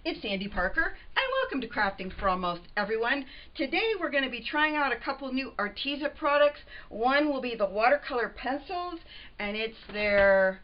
It's Sandy Parker, and welcome to Crafting for Almost Everyone. Today we're going to be trying out a couple new Arteza products. One will be the Watercolor Pencils, and it's their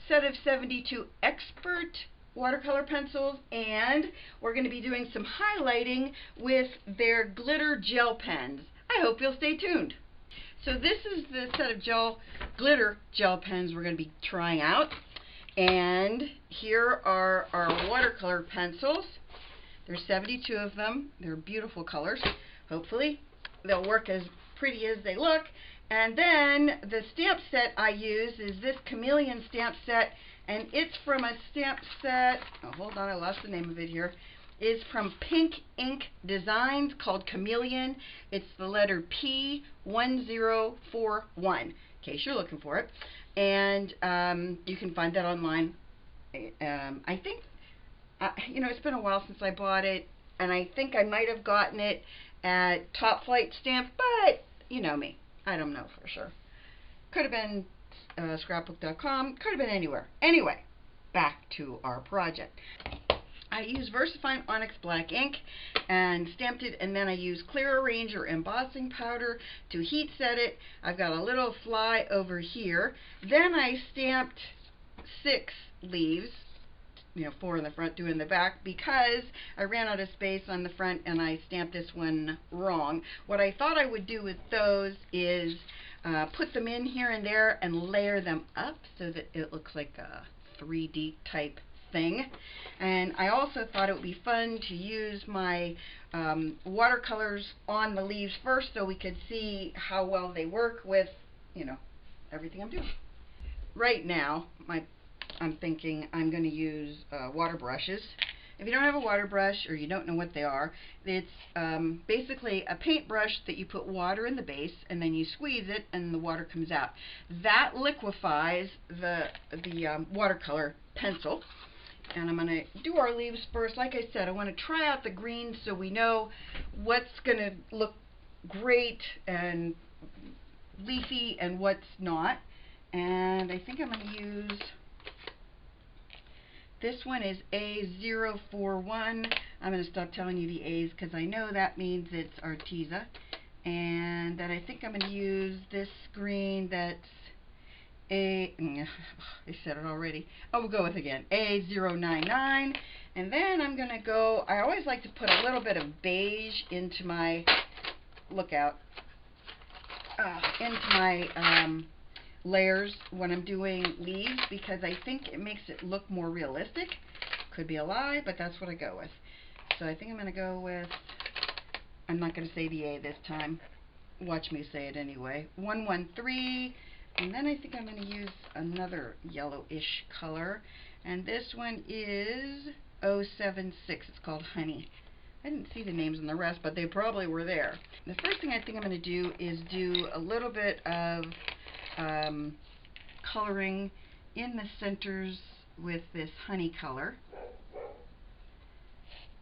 set of 72 Expert watercolor pencils, and we're going to be doing some highlighting with their glitter gel pens. I hope you'll stay tuned. So this is the set of glitter gel pens we're going to be trying out. And here are our watercolor pencils. There's 72 of them. They're beautiful colors. Hopefully they'll work as pretty as they look. And then the stamp set I use is this Chameleon stamp set, and it's from a stamp set, oh hold on, I lost the name of it here. It's from Pink Ink Designs called Chameleon. It's the letter P1041 in case you're looking for it. And you can find that online. I think, it's been a while since I bought it, and I think I might have gotten it at Top Flight Stamp, but you know me, I don't know for sure. Could have been scrapbook.com, could have been anywhere. Anyway, back to our project. I used VersaFine Onyx Black ink and stamped it, and then I used Clear Arranger embossing powder to heat set it. I've got a little fly over here. Then I stamped 6 leaves, 4 in the front, 2 in the back, because I ran out of space on the front and I stamped this one wrong. What I thought I would do with those is put them in here and there and layer them up so that it looks like a 3D type thing. And I also thought it would be fun to use my watercolors on the leaves first so we could see how well they work with, everything I'm doing. Right now, I'm thinking I'm going to use water brushes. If you don't have a water brush or you don't know what they are, it's basically a paintbrush that you put water in the base and then you squeeze it and the water comes out. That liquefies the watercolor pencil. And I'm going to do our leaves first. Like I said, I want to try out the greens so we know what's going to look great and leafy and what's not. And I think I'm going to use, this one is A041. I'm going to stop telling you the A's because I know that means it's Arteza. And then I think I'm going to use this green that's I said it already. We'll go with again A099, and then I'm gonna go. I always like to put a little bit of beige into my layers when I'm doing leaves, because I think it makes it look more realistic. Could be a lie, but that's what I go with. So I think I'm gonna go with. I'm not gonna say the A this time. Watch me say it anyway. 113. And then I think I'm going to use another yellowish color. And this one is 076. It's called Honey. I didn't see the names on the rest, but they probably were there. The first thing I think I'm going to do is do a little bit of coloring in the centers with this honey color.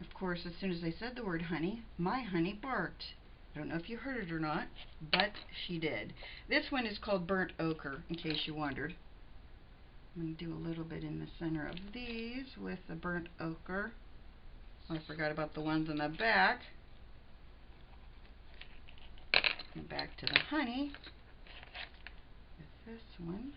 Of course, as soon as I said the word honey, my honey barked. I don't know if you heard it or not, but she did. This one is called Burnt Ochre, in case you wondered. I'm going to do a little bit in the center of these with the Burnt Ochre. I forgot about the ones on the back. And back to the honey with this one.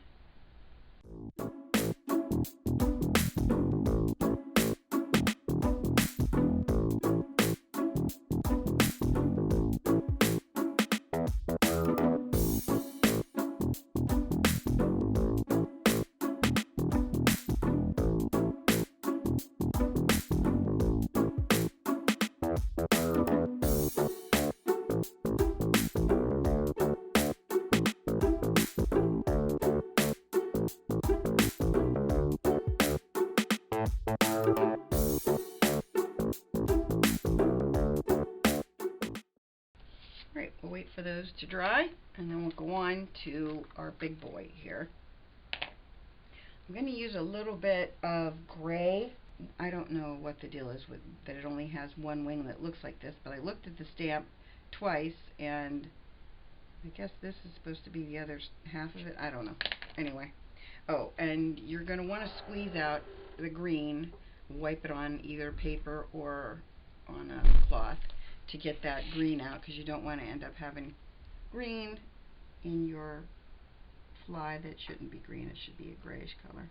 Right, we'll wait for those to dry, and then we'll go on to our big boy here. I'm going to use a little bit of gray. I don't know what the deal is with that it only has one wing that looks like this, but I looked at the stamp twice, and I guess this is supposed to be the other half of it. I don't know. Anyway. Oh, and you're going to want to squeeze out the green wipe it on either paper or on a cloth to get that green out, because you don't want to end up having green in your fly that shouldn't be green. It should be a grayish color.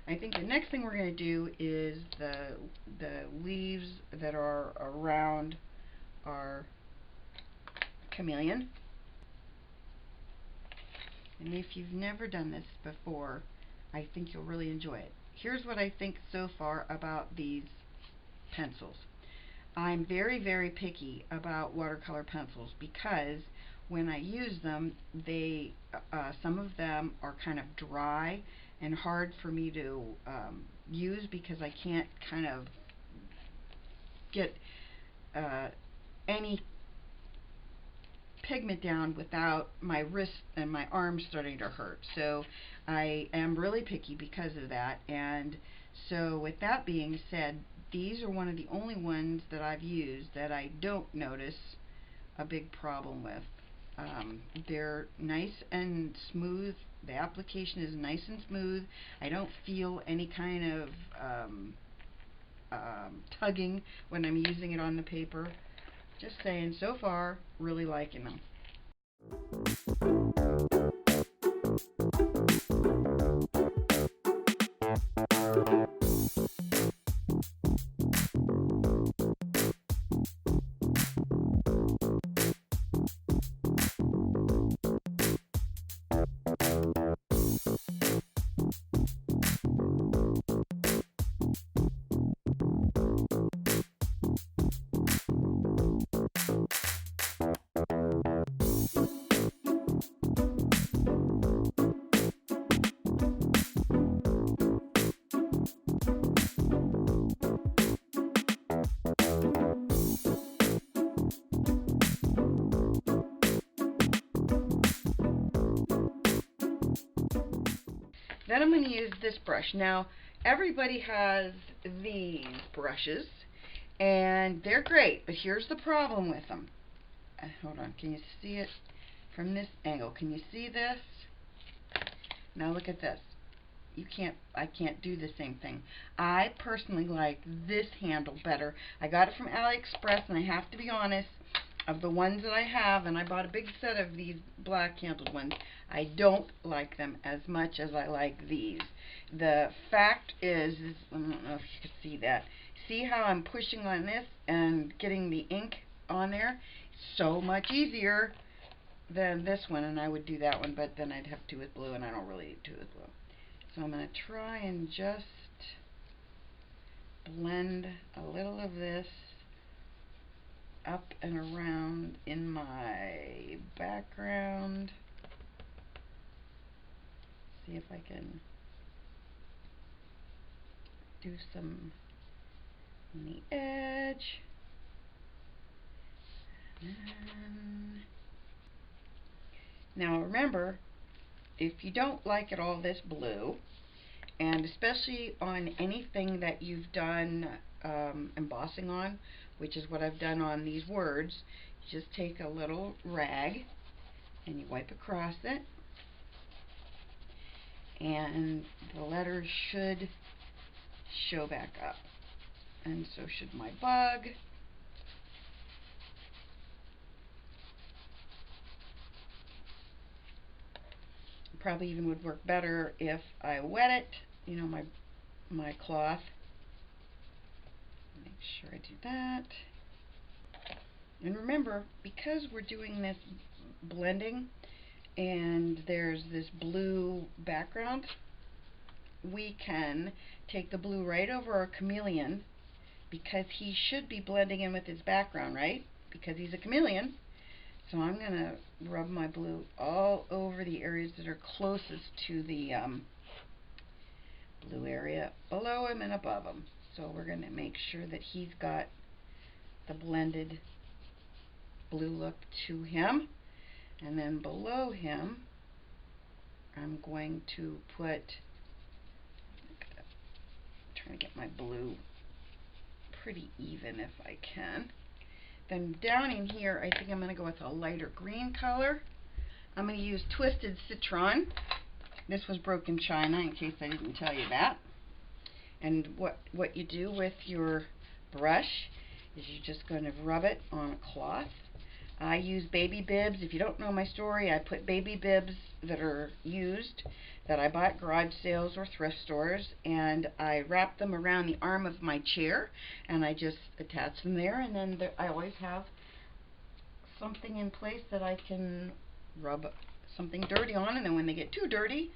I think the next thing we're going to do is the leaves that are around our chameleon. And if you've never done this before, I think you'll really enjoy it. Here's what I think so far about these pencils. I'm very, very picky about watercolor pencils because when I use them, they some of them are kind of dry and hard for me to use, because I can't kind of get any pigment down without my wrist and my arms starting to hurt. So I am really picky because of that. And so with that being said, these are one of the only ones that I've used that I don't notice a big problem with. They're nice and smooth. The application is nice and smooth. I don't feel any kind of tugging when I'm using it on the paper. Just saying, so far, really liking them. Then I'm going to use this brush. Now, everybody has these brushes, and they're great, but here's the problem with them. Hold on, can you see it from this angle? Can you see this? Now look at this. I can't do the same thing. I personally like this handle better. I got it from AliExpress, and I have to be honest, of the ones that I have, and I bought a big set of these black handled ones, I don't like them as much as I like these. The fact is, I don't know if you can see that. See how I'm pushing on this and getting the ink on there? So much easier than this one, and I would do that one, but then I'd have two with blue, and I don't really do two with blue. So I'm going to try and just blend a little of this up and around in my background. See if I can do some on the edge. And now remember, if you don't like it all this blue, and especially on anything that you've done embossing on, which is what I've done on these words, you just take a little rag and you wipe across it, and the letters should show back up, and so should my bug. Probably even would work better if I wet it, you know, my cloth. Make sure I do that. And remember, because we're doing this blending and there's this blue background, we can take the blue right over our chameleon, because he should be blending in with his background, right? Because he's a chameleon. So I'm going to rub my blue all over the areas that are closest to the blue area below him and above him. So we're going to make sure that he's got the blended blue look to him. And then below him, I'm going to put, trying to get my blue pretty even if I can. Then down in here, I think I'm going to go with a lighter green color. I'm going to use Twisted Citron. This was broken china, in case I didn't tell you that. And what you do with your brush is you're just going to rub it on a cloth. I use baby bibs. If you don't know my story, I put baby bibs that are used, that I bought at garage sales or thrift stores, and I wrap them around the arm of my chair, and I just attach them there, and then I always have something in place that I can rub something dirty on, and then when they get too dirty,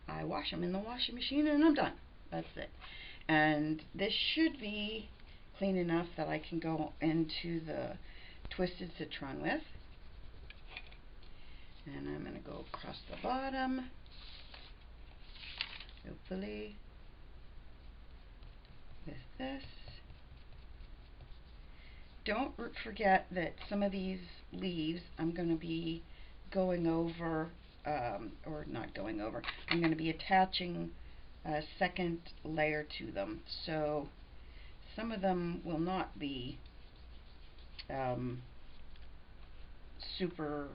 I wash them in the washing machine, and I'm done. That's it. And this should be clean enough that I can go into the Twisted Citron with. And I'm going to go across the bottom, hopefully, with this. Don't forget that some of these leaves I'm going to be going over, or not going over, I'm going to be attaching a second layer to them. So some of them will not be super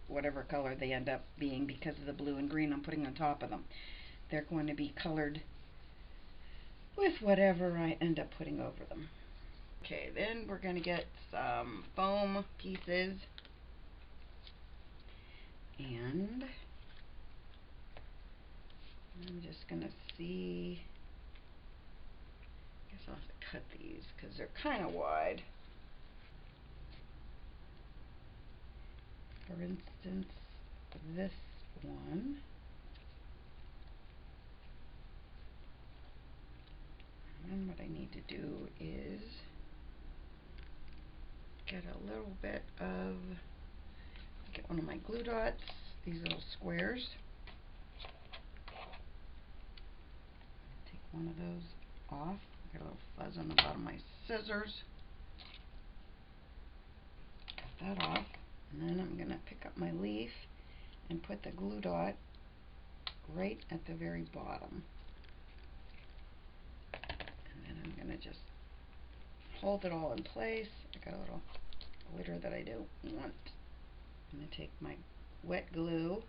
whatever color they end up being because of the blue and green I'm putting on top of them. They're going to be colored with whatever I end up putting over them. Okay, then we're going to get some foam pieces, and I'm just going to see, I guess I'll have to cut these because they're kind of wide. For instance, this one. And what I need to do is get a little bit of, get one of my glue dots, these little squares. Take one of those off. Get a little fuzz on the bottom of my scissors. Cut that off. And then I'm going to pick up my leaf and put the glue dot right at the very bottom. And then I'm going to just hold it all in place. I got a little glitter that I don't want. I'm going to take my wet glue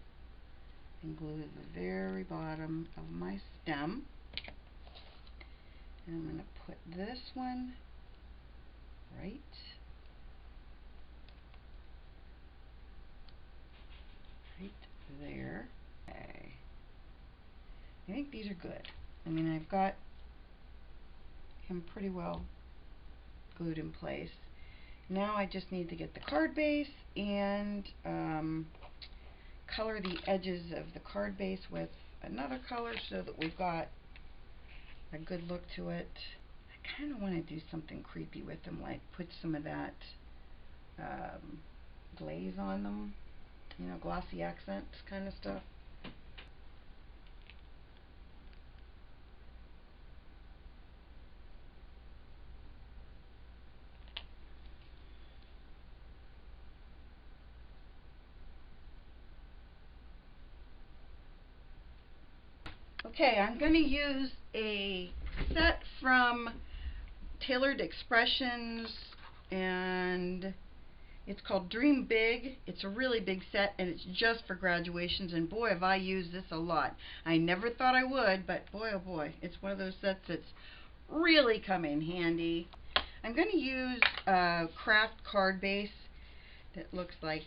and glue the very bottom of my stem. And I'm going to put this one right there. Okay. I think these are good. I mean, I've got him pretty well glued in place. Now I just need to get the card base and color the edges of the card base with another color so that we've got a good look to it. I kind of want to do something creepy with them, like put some of that glaze on them, you know, glossy accents kind of stuff. Okay, I'm going to use a set from Tailored Expressions, and it's called Dream Big. It's a really big set, and it's just for graduations, and boy, have I used this a lot. I never thought I would, but boy, oh boy, it's one of those sets that's really come in handy. I'm going to use a craft card base that looks like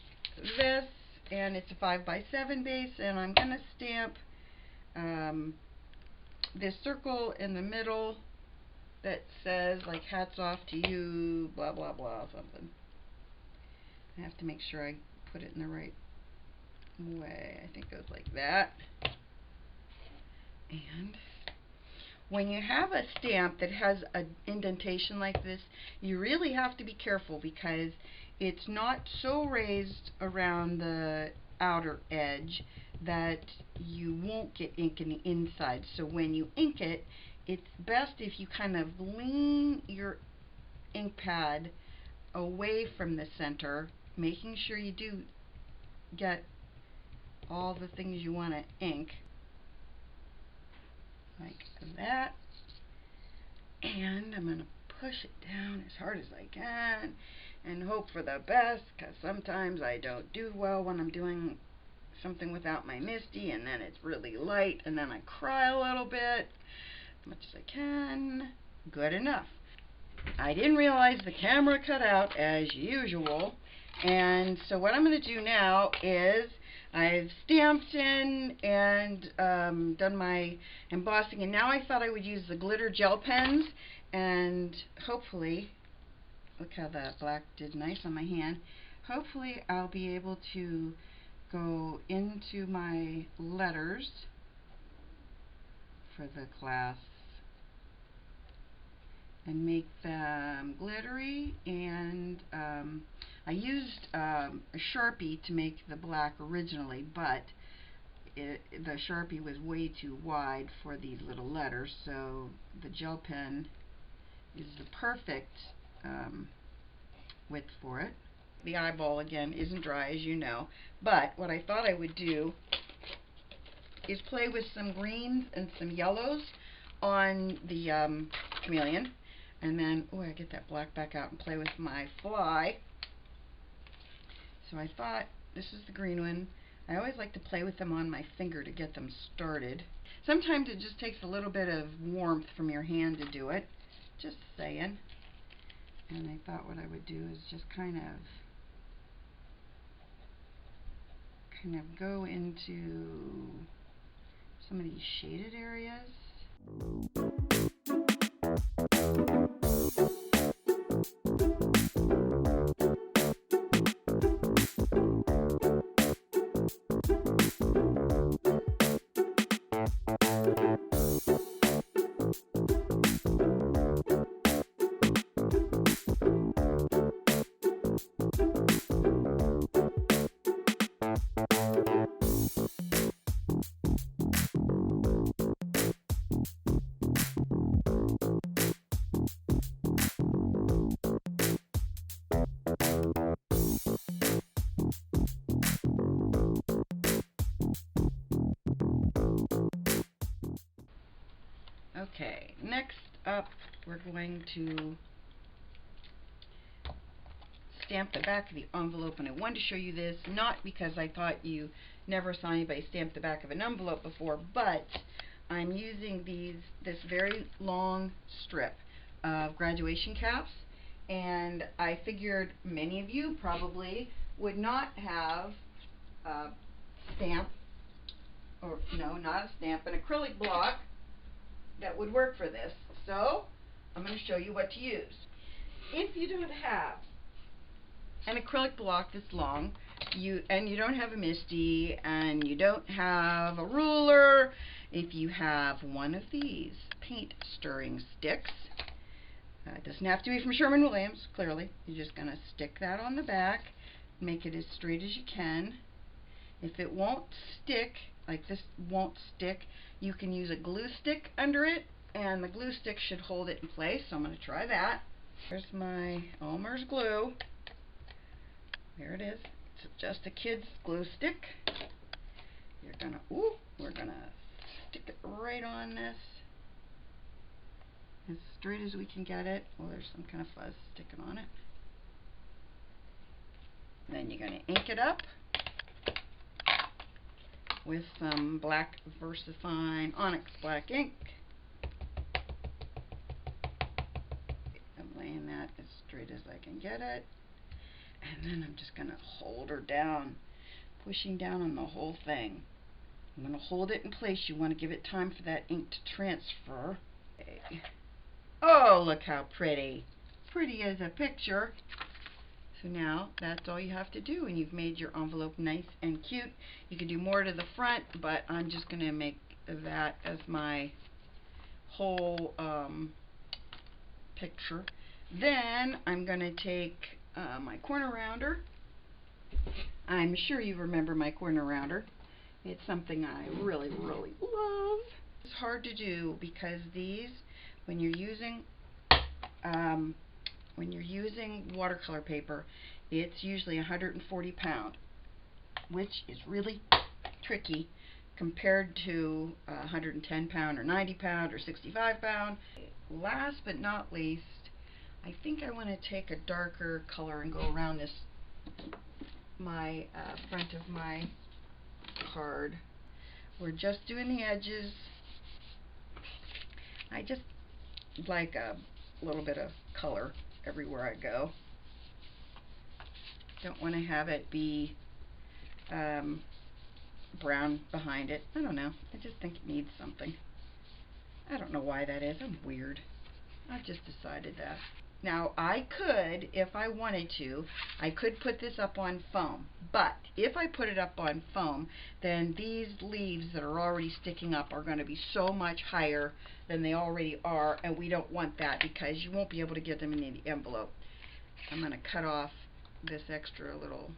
this, and it's a 5x7 base, and I'm going to stamp this circle in the middle that says, like, hats off to you, blah blah blah, something. I have to make sure I put it in the right way. I think it goes like that. And when you have a stamp that has an indentation like this, you really have to be careful because it's not so raised around the outer edge that you won't get ink in the inside. So when you ink it, it's best if you kind of lean your ink pad away from the center, making sure you do get all the things you want to ink, like that. And I'm going to push it down as hard as I can and hope for the best, because sometimes I don't do well when I'm doing something without my MISTI, and then it's really light, and then I cry a little bit. much as I can. Good enough. I didn't realize the camera cut out as usual, and so what I'm going to do now is I've stamped in and done my embossing, and now I thought I would use the glitter gel pens, and hopefully, look how the black did nice on my hand, hopefully I'll be able to go into my letters for the class and make them glittery. And I used a Sharpie to make the black originally, but the Sharpie was way too wide for these little letters, so the gel pen is the perfect width for it. The eyeball, again, isn't dry, as you know, but what I thought I would do is play with some greens and some yellows on the chameleon, and then, oh, I get that black back out and play with my fly. So I thought, this is the green one. I always like to play with them on my finger to get them started. Sometimes it just takes a little bit of warmth from your hand to do it, just saying. And I thought what I would do is just kind of go into some of these shaded areas. Okay, next up we're going to stamp the back of the envelope, and I wanted to show you this not because I thought you never saw anybody stamp the back of an envelope before, but I'm using this very long strip of graduation caps, and I figured many of you probably would not have a stamp, or no, not a stamp, an acrylic block that would work for this. So I'm going to show you what to use. If you don't have an acrylic block this long, and you don't have a MISTI, and you don't have a ruler, if you have one of these paint stirring sticks, it doesn't have to be from Sherwin-Williams, clearly. You're just going to stick that on the back, make it as straight as you can. If it won't stick, like this won't stick, you can use a glue stick under it, and the glue stick should hold it in place, so I'm going to try that. Here's my Elmer's glue. There it is. It's just a kid's glue stick. We're gonna stick it right on this, as straight as we can get it. Well, there's some kind of fuzz sticking on it. And then you're gonna ink it up with some black VersaFine Onyx black ink. I'm laying that as straight as I can get it. And then I'm just going to hold her down, pushing down on the whole thing. I'm going to hold it in place. You want to give it time for that ink to transfer. Okay. Oh, look how pretty. Pretty as a picture. So now that's all you have to do, and you've made your envelope nice and cute. You can do more to the front, but I'm just going to make that as my whole picture. Then I'm going to take my corner rounder. I'm sure you remember my corner rounder. It's something I really, really love. It's hard to do because these, when you're using watercolor paper, it's usually 140 pound, which is really tricky compared to 110 pound or 90 pound or 65 pound. Last but not least, I think I want to take a darker color and go around this, my front of my card. We're just doing the edges. I just like a little bit of color everywhere I go. Don't want to have it be brown behind it. I don't know. I just think it needs something. I don't know why that is. I'm weird. I've just decided that. Now, I could, if I wanted to, I could put this up on foam. But if I put it up on foam, then these leaves that are already sticking up are going to be so much higher than they already are, and we don't want that because you won't be able to get them in the envelope. I'm going to cut off this extra little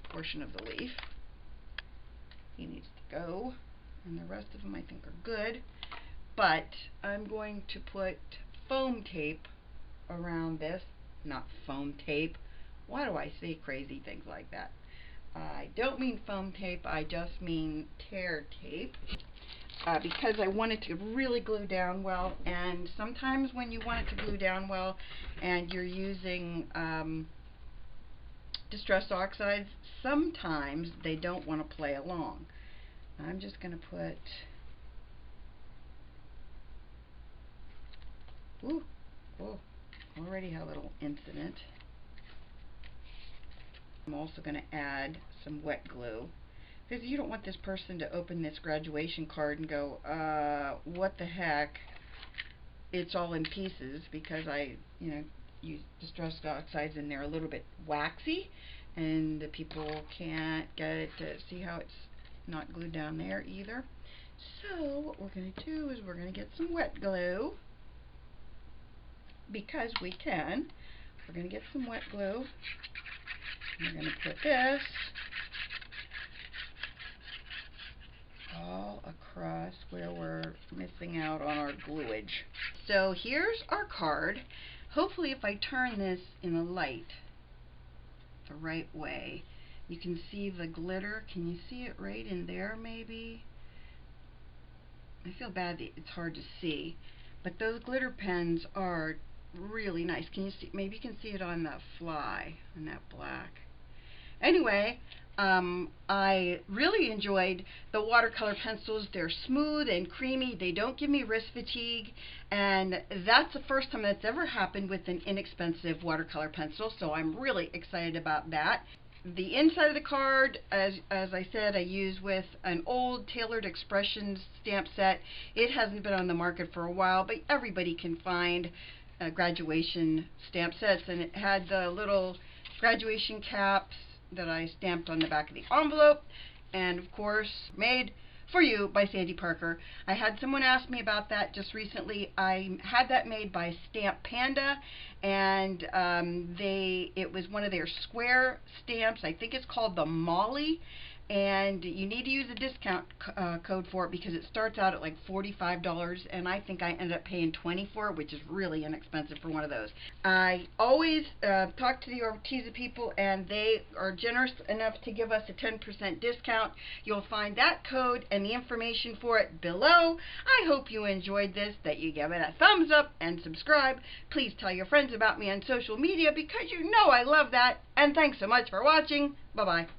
portion of the leaf. He needs to go, and the rest of them I think are good. But I'm going to put foam tape around this. Not foam tape. Why do I say crazy things like that? I don't mean foam tape, I just mean tear tape. Because I want it to really glue down well, and sometimes when you want it to glue down well and you're using distress oxides, sometimes they don't want to play along. I'm just going to put ooh, already had a little incident. I'm also going to add some wet glue, because you don't want this person to open this graduation card and go, what the heck, it's all in pieces, because I, use distress oxides and they're a little bit waxy, and the people can't get it to see how it's not glued down there either. So what we're going to do is we're going to get some wet glue, because we can. We're going to get some wet glue. We're going to put this all across where we're missing out on our gluage. So here's our card. Hopefully if I turn this in the light the right way, you can see the glitter. Can you see it right in there maybe? I feel bad that it's hard to see, but those glitter pens are really nice. Can you see? Maybe you can see it on that fly, on that black. Anyway, I really enjoyed the watercolor pencils. They're smooth and creamy. They don't give me wrist fatigue, and that's the first time that's ever happened with an inexpensive watercolor pencil, so I'm really excited about that. The inside of the card, as I said, I use with an old Tailored Expressions stamp set. It hasn't been on the market for a while, but everybody can find graduation stamp sets, and it had the little graduation caps that I stamped on the back of the envelope, and of course made for you by Sandy Parker. I had someone ask me about that just recently. I had that made by Stamp Panda, and it was one of their square stamps. I think it's called the Molly, and you need to use a discount code for it because it starts out at like $45, and I think I ended up paying $20 for it, which is really inexpensive for one of those. I always talk to the Arteza people, and they are generous enough to give us a 10% discount. You'll find that code and the information for it below. I hope you enjoyed this, that you give it a thumbs up and subscribe. Please tell your friends about me on social media because you know I love that, and thanks so much for watching. Bye-bye.